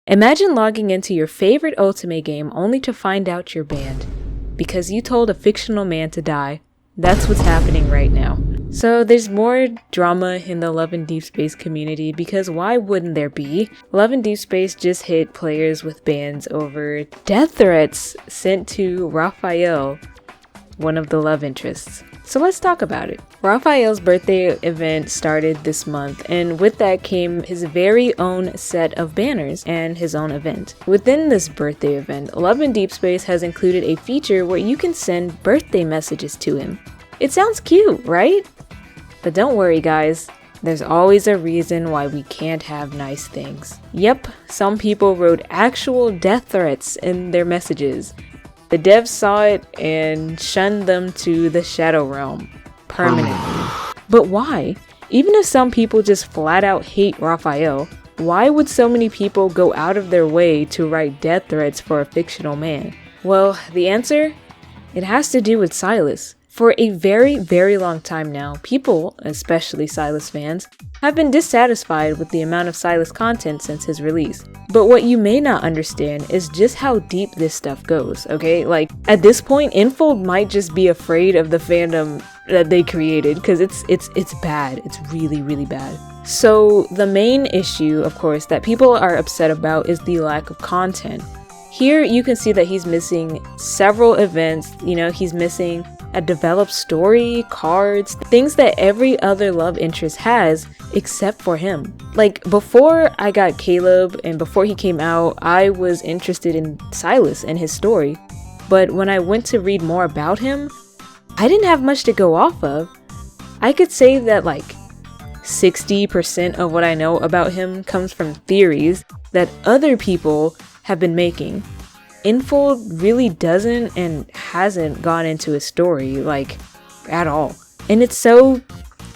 Imagine logging into your favorite ultimate game only to find out you're banned because you told a fictional man to die. That's what's happening right now. So there's more drama in the Love and Deepspace community because why wouldn't there be? Love and Deepspace just hit players with bans over death threats sent to Rafayel, one of the love interests. So let's talk about it. Rafayel's birthday event started this month, and with that came his very own set of banners and his own event. Within this birthday event, Love and Deepspace has included a feature where you can send birthday messages to him. It sounds cute, right? But don't worry guys, there's always a reason why we can't have nice things. Yep, some people wrote actual death threats in their messages. The devs saw it and shunned them to the Shadow Realm permanently. But why? Even if some people just flat out hate Rafayel, why would so many people go out of their way to write death threats for a fictional man? Well, the answer? It has to do with Sylus. For a very, very long time now, people, especially Sylus fans, have been dissatisfied with the amount of Sylus content since his release. But what you may not understand is just how deep this stuff goes, okay? Like, at this point, Infold might just be afraid of the fandom that they created, because it's bad. It's really, really bad. So the main issue, of course, that people are upset about is the lack of content. Here you can see that he's missing several events, he's missing a developed story, cards, things that every other love interest has except for him. Like, before I got Caleb and before he came out, I was interested in Sylus and his story. But when I went to read more about him, I didn't have much to go off of. I could say that like 60% of what I know about him comes from theories that other people have been making. Infold really doesn't and hasn't gone into his story, like, at all. And it's so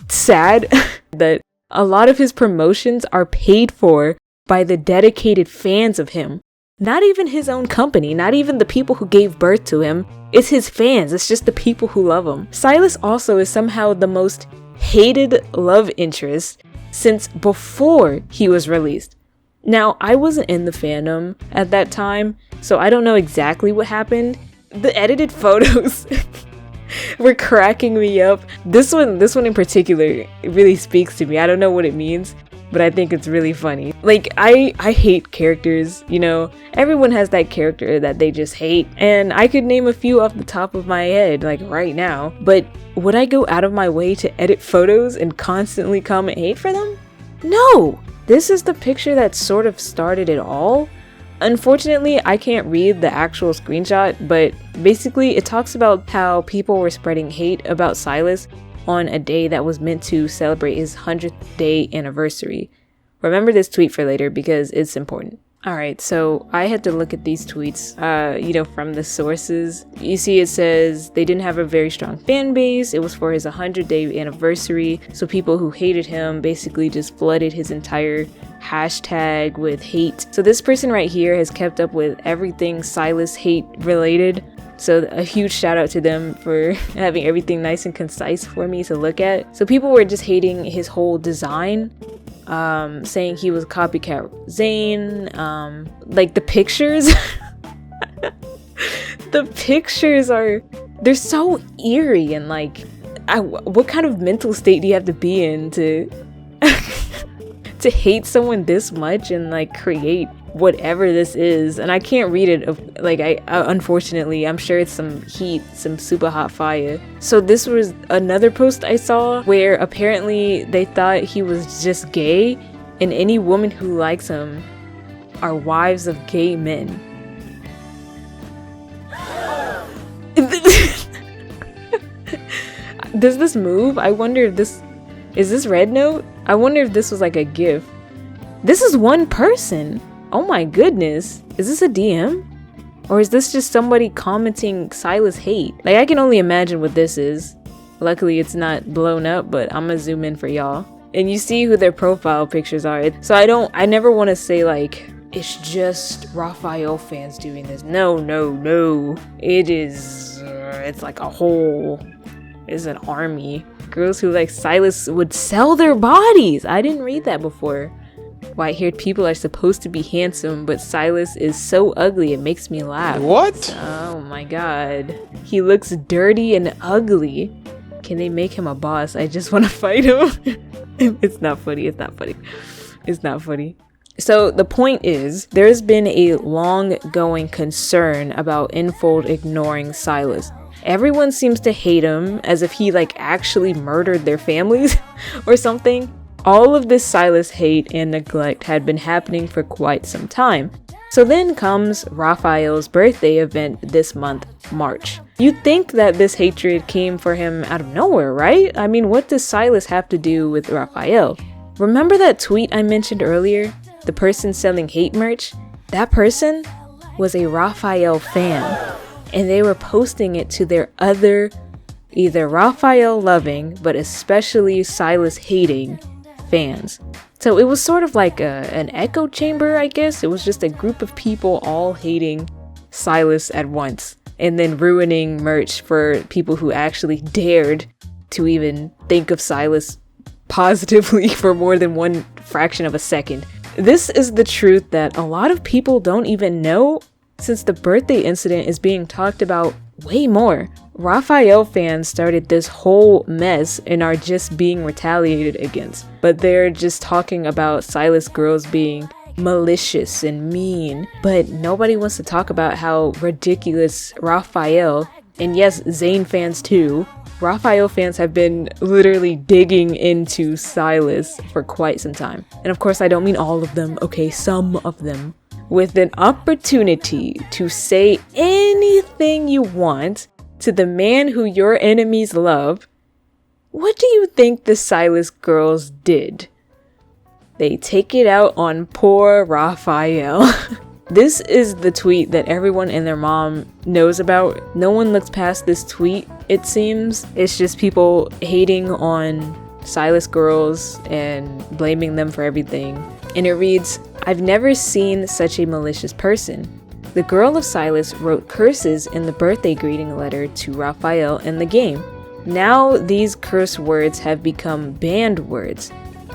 sad that a lot of his promotions are paid for by the dedicated fans of him. Not even his own company, not even the people who gave birth to him. It's his fans, it's just the people who love him. Sylus also is somehow the most hated love interest since before he was released. Now, I wasn't in the fandom at that time, so I don't know exactly what happened. The edited photos were cracking me up. This one in particular, it really speaks to me. I don't know what it means, but I think it's really funny. Like, I hate characters, everyone has that character that they just hate, and I could name a few off the top of my head, like right now, but would I go out of my way to edit photos and constantly comment hate for them? No! This is the picture that sort of started it all. Unfortunately, I can't read the actual screenshot, but basically it talks about how people were spreading hate about Sylus on a day that was meant to celebrate his 100th day anniversary. Remember this tweet for later because it's important. Alright, so I had to look at these tweets, from the sources. You see it says they didn't have a very strong fan base, it was for his 100-day anniversary, so people who hated him basically just flooded his entire hashtag with hate. So this person right here has kept up with everything Sylus hate related, so a huge shout out to them for having everything nice and concise for me to look at. So people were just hating his whole design, saying he was copycat Zayn, like the pictures. The pictures they're so eerie and like, what kind of mental state do you have to be in to to hate someone this much and like create whatever this is? And I can't read it, like I unfortunately, I'm sure it's some heat, some super hot fire. So this was another post I saw where apparently they thought he was just gay and any woman who likes him are wives of gay men. Does this move? I wonder if this is this red note? I wonder if this was like a GIF. This is one person. Oh my goodness. Is this a DM? Or is this just somebody commenting Sylus hate? Like, I can only imagine what this is. Luckily it's not blown up, but I'm gonna zoom in for y'all. And you see who their profile pictures are. So I never want to say like, it's just Rafayel fans doing this. No. It is, it's like a whole, it's an army. Girls who like Sylus would sell their bodies. I didn't read that before. White-haired people are supposed to be handsome, but Sylus is so ugly it makes me laugh. What? Oh my god. He looks dirty and ugly. Can they make him a boss? I just want to fight him. It's not funny. It's not funny. It's not funny. So the point is, there's been a long-going concern about Infold ignoring Sylus. Everyone seems to hate him as if he like actually murdered their families or something. All of this Sylus hate and neglect had been happening for quite some time. So then comes Rafayel's birthday event this month, March. You'd think that this hatred came for him out of nowhere, right? I mean, what does Sylus have to do with Rafayel? Remember that tweet I mentioned earlier? The person selling hate merch? That person was a Rafayel fan. And they were posting it to their other, either Rafayel loving, but especially Sylus hating fans. So it was sort of like an echo chamber, I guess. It was just a group of people all hating Sylus at once, and then ruining merch for people who actually dared to even think of Sylus positively for more than one fraction of a second. This is the truth that a lot of people don't even know, since the birthday incident is being talked about way more. Rafayel fans started this whole mess and are just being retaliated against. But they're just talking about Sylus girls being malicious and mean. But nobody wants to talk about how ridiculous Rafayel, and yes, Zayn fans too, Rafayel fans have been literally digging into Sylus for quite some time. And of course, I don't mean all of them, okay, some of them. With an opportunity to say anything you want to the man who your enemies love, what do you think the Sylus girls did? They take it out on poor Rafayel. This is the tweet that everyone and their mom knows about. No one looks past this tweet, it seems. It's just people hating on Sylus girls and blaming them for everything. And it reads, "I've never seen such a malicious person. The girl of Sylus wrote curses in the birthday greeting letter to Rafayel in the game. Now these curse words have become banned words.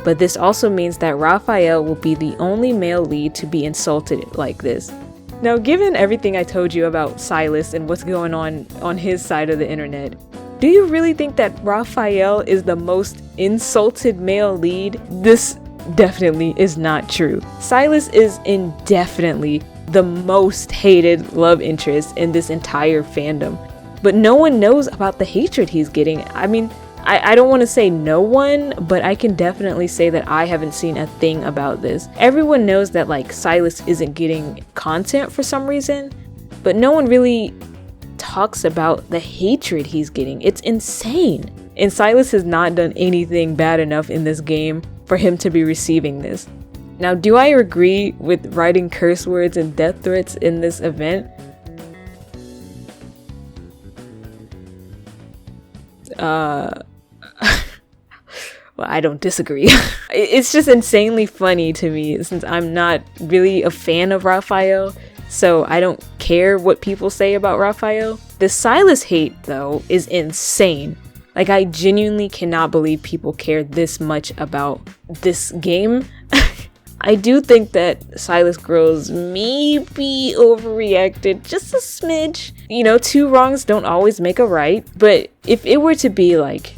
But this also means that Rafayel will be the only male lead to be insulted like this." Now, given everything I told you about Sylus and what's going on his side of the internet, do you really think that Rafayel is the most insulted male lead? This definitely is not true. Sylus is indefinitely the most hated love interest in this entire fandom. But no one knows about the hatred he's getting. I mean, I don't want to say no one, but I can definitely say that I haven't seen a thing about this. Everyone knows that like Sylus isn't getting content for some reason, but no one really talks about the hatred he's getting. It's insane. And Sylus has not done anything bad enough in this game for him to be receiving this. Now, do I agree with writing curse words and death threats in this event? Well, I don't disagree. It's just insanely funny to me since I'm not really a fan of Rafayel, so I don't care what people say about Rafayel. The Sylus hate, though, is insane. Like, I genuinely cannot believe people care this much about this game. I do think that Sylus girls maybe overreacted just a smidge. You know, two wrongs don't always make a right. But if it were to be like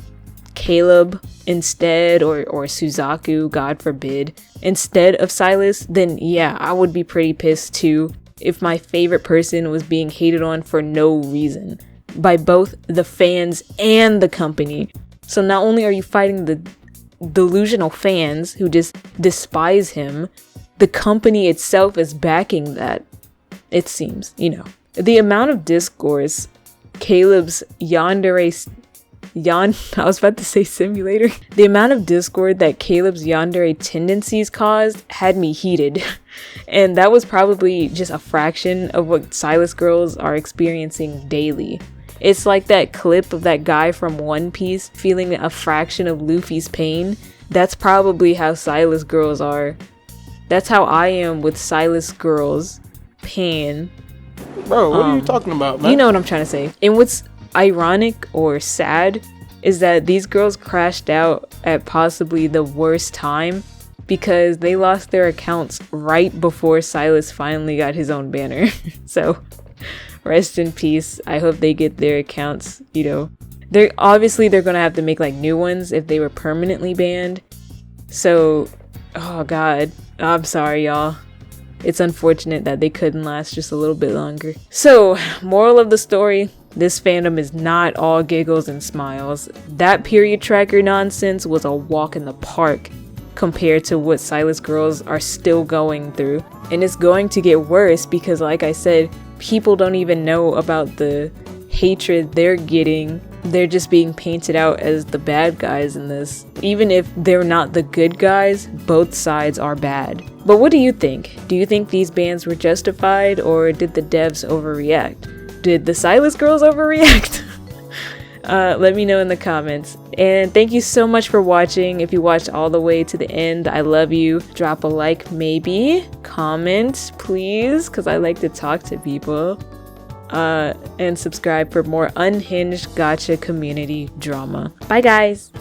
Caleb instead, or Suzaku, God forbid, instead of Sylus, then yeah, I would be pretty pissed too if my favorite person was being hated on for no reason by both the fans and the company. So not only are you fighting the delusional fans who just despise him, the company itself is backing that, it seems, you know. The amount of discourse Caleb's I was about to say simulator. The amount of discord that Caleb's yandere tendencies caused had me heated. And that was probably just a fraction of what Sylus girls are experiencing daily. It's like that clip of that guy from One Piece feeling a fraction of Luffy's pain. That's probably how Sylus girls are. That's how I am with Sylus girls' pain. Bro, what are you talking about, man? You know what I'm trying to say. And what's ironic or sad is that these girls crashed out at possibly the worst time because they lost their accounts right before Sylus finally got his own banner. So rest in peace. I hope they get their accounts, you know. They're gonna have to make like new ones if they were permanently banned. So, oh god, I'm sorry y'all. It's unfortunate that they couldn't last just a little bit longer. So, moral of the story, this fandom is not all giggles and smiles. That period tracker nonsense was a walk in the park compared to what Sylus girls are still going through. And it's going to get worse because, like I said, people don't even know about the hatred they're getting. They're just being painted out as the bad guys in this. Even if they're not the good guys, both sides are bad. But what do you think? Do you think these bans were justified, or did the devs overreact? Did the Sylus girls overreact? Let me know in the comments. And thank you so much for watching. If you watched all the way to the end, I love you. Drop a like maybe. Comment, please, because I like to talk to people. And subscribe for more unhinged gacha community drama. Bye guys!